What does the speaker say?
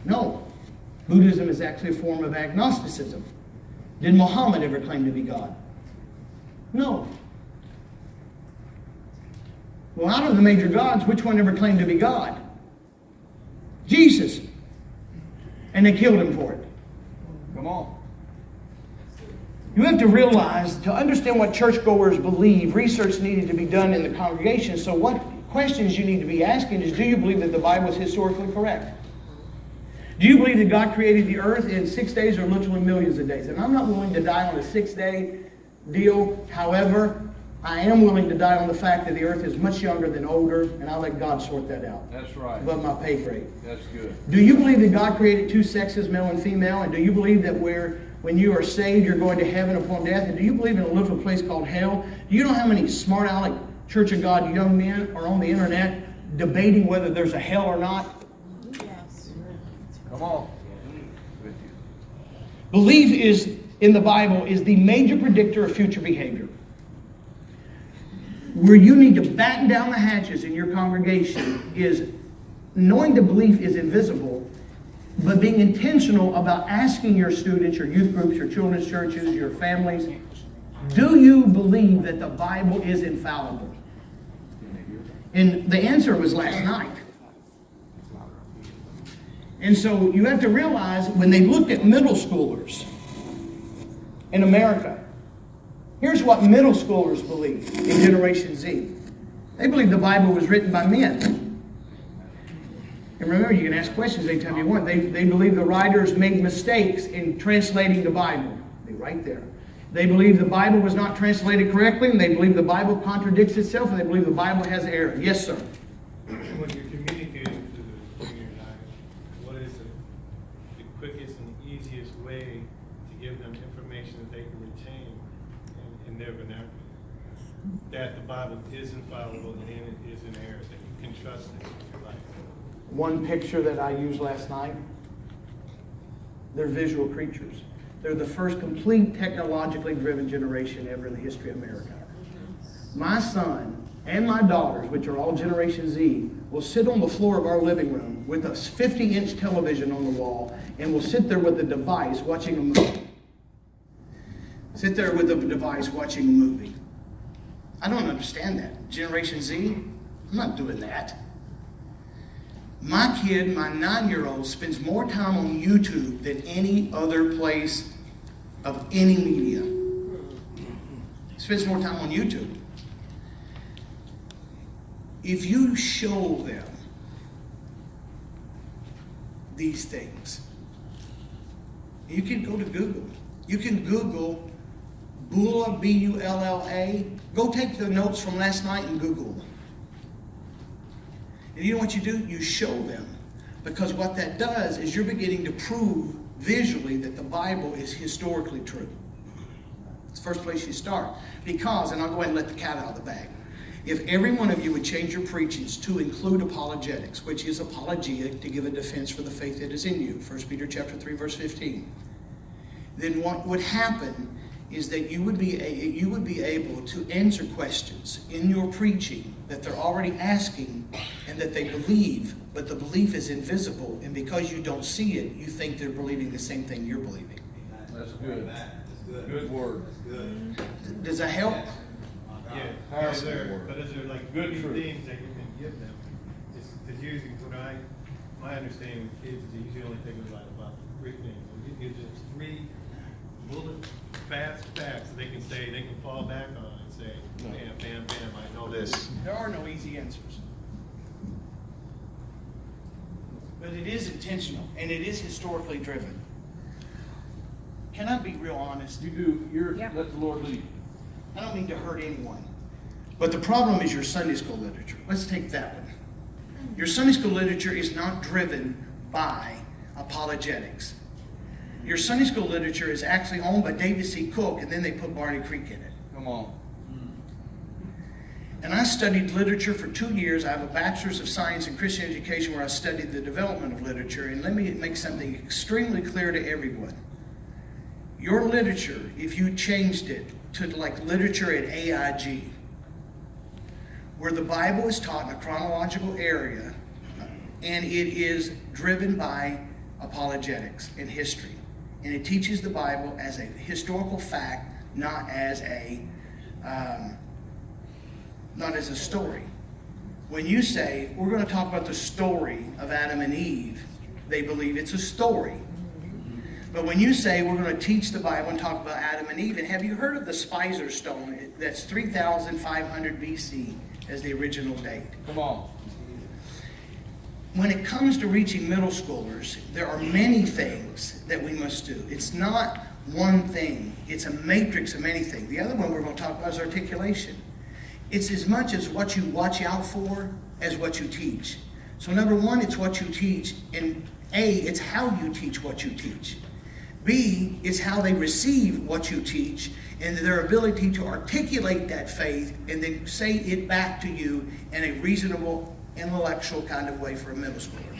No. Buddhism is actually a form of agnosticism. Did Muhammad ever claim to be God? No. Well, out of the major gods, which one ever claimed to be God? Jesus. And they killed him for it. Come on. You have to realize, to understand what churchgoers believe, research needed to be done in the congregation. So what questions you need to be asking is, do you believe that the Bible is historically correct? Do you believe that God created the earth in 6 days or literally millions of days? And I'm not willing to die on a 6-day deal. However, I am willing to die on the fact that the earth is much younger than older, and I'll let God sort that out. That's right. Above my pay grade. That's good. Do you believe that God created two sexes, male and female? And do you believe that when you are saved, you're going to heaven upon death? And do you believe in a literal place called hell? Do you know how many smart aleck Church of God young men are on the internet debating whether there's a hell or not? Yes. Come on. With you. Belief is, in the Bible, is the major predictor of future behavior. Where you need to batten down the hatches in your congregation is knowing the belief is invisible, but being intentional about asking your students, your youth groups, your children's churches, your families, do you believe that the Bible is infallible? And the answer was last night. And so you have to realize, when they looked at middle schoolers in America, here's what middle schoolers believe in Generation Z. They believe the Bible was written by men. And remember, you can ask questions anytime you want. They believe the writers made mistakes in translating the Bible. They're right there. They believe the Bible was not translated correctly, and they believe the Bible contradicts itself, and they believe the Bible has error. Yes, sir. When you're communicating to the junior high, what is the quickest and easiest way to give them information that they can retain in their vernacular? That the Bible is infallible and it is in error, that you can trust it in your life. One picture that I used last night, they're visual creatures. They're the first complete technologically driven generation ever in the history of America. My son and my daughters, which are all Generation Z, will sit on the floor of our living room with a 50-inch television on the wall, and will sit there with a device watching a movie. Sit there with a device watching a movie. I don't understand that. Generation Z, I'm not doing that. My kid, my 9-year-old, spends more time on YouTube than any other place of any media. Spends more time on YouTube. If you show them these things, you can go to Google. You can Google Bulla, B-U-L-L-A. Go take the notes from last night and Google them. And you know what you do? You show them. Because what that does is you're beginning to prove visually that the Bible is historically true. It's the first place you start. Because, and I'll go ahead and let the cat out of the bag, if every one of you would change your preachings to include apologetics, which is apologia, to give a defense for the faith that is in you, 1 Peter chapter 3, verse 15, then what would happen is that you would be able to answer questions in your preaching that they're already asking and that they believe, but the belief is invisible, and because you don't see it, you think they're believing the same thing you're believing. That's good. Good word. Does that help? Yeah, Powerful but is there like Good three truth. things that you can give them? Because usually, my understanding with kids is they usually only think about 3 things. You give them 3 bullet fast facts that they can say, they can fall back on and say, bam, bam, bam, I know this. There are no easy answers. But it is intentional, and it is historically driven. Can I be real honest? You do. Let the Lord lead. I don't mean to hurt anyone. But the problem is your Sunday school literature. Let's take that one. Your Sunday school literature is not driven by apologetics. Your Sunday school literature is actually owned by David C. Cook, and then they put Barney Creek in it. Come on. And I studied literature for 2 years. I have a bachelor's of science in Christian education where I studied the development of literature. And let me make something extremely clear to everyone. Your literature, if you changed it to like literature at AIG, where the Bible is taught in a chronological area, and it is driven by apologetics and history. And it teaches the Bible as a historical fact, not as a story. When you say, we're going to talk about the story of Adam and Eve, they believe it's a story. But when you say we're going to teach the Bible and talk about Adam and Eve, and have you heard of the Spicer stone? That's 3,500 BC as the original date. Come on. When it comes to reaching middle schoolers, there are many things that we must do. It's not one thing. It's a matrix of many things. The other one we're going to talk about is articulation. It's as much as what you watch out for as what you teach. So number one, it's what you teach. And A, it's how you teach what you teach. B, is how they receive what you teach and their ability to articulate that faith and then say it back to you in a reasonable, intellectual kind of way for a middle schooler.